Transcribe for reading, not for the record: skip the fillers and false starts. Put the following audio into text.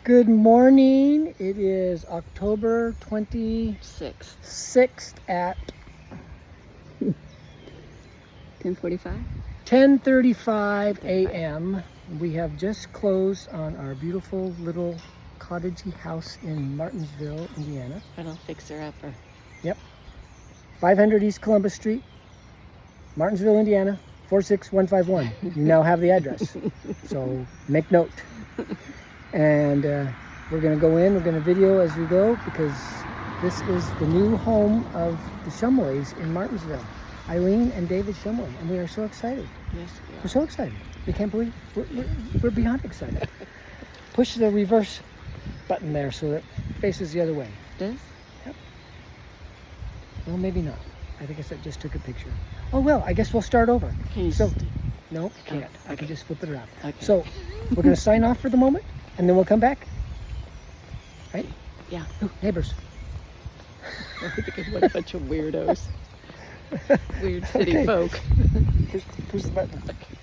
Good morning. It is October 26th at 10:45. 10:35 a.m. We have just closed on our beautiful little cottagey house in Martinsville, Indiana. Little fixer-upper. Yep. 500 East Columbus Street, Martinsville, Indiana, 46151. You now have the address, so make note. And we're going to go in, we're going to video as we go, because this is the new home of the Shumways in Martinsville. Eileen and David Shumway, and we are so excited. Yes, we are. We're so excited. We can't believe, we're beyond excited. Push the reverse button there so that it faces the other way. This? Yep. Well, maybe not. I think I just took a picture. Oh, well, I guess we'll start over. Can you No, you can't. okay. I can just flip it around. Okay. So we're going to sign off for the moment, and then we'll come back. Right? Yeah. Ooh, neighbors. What a bunch of weirdos. Weird city Okay. folk. Push the button. Okay.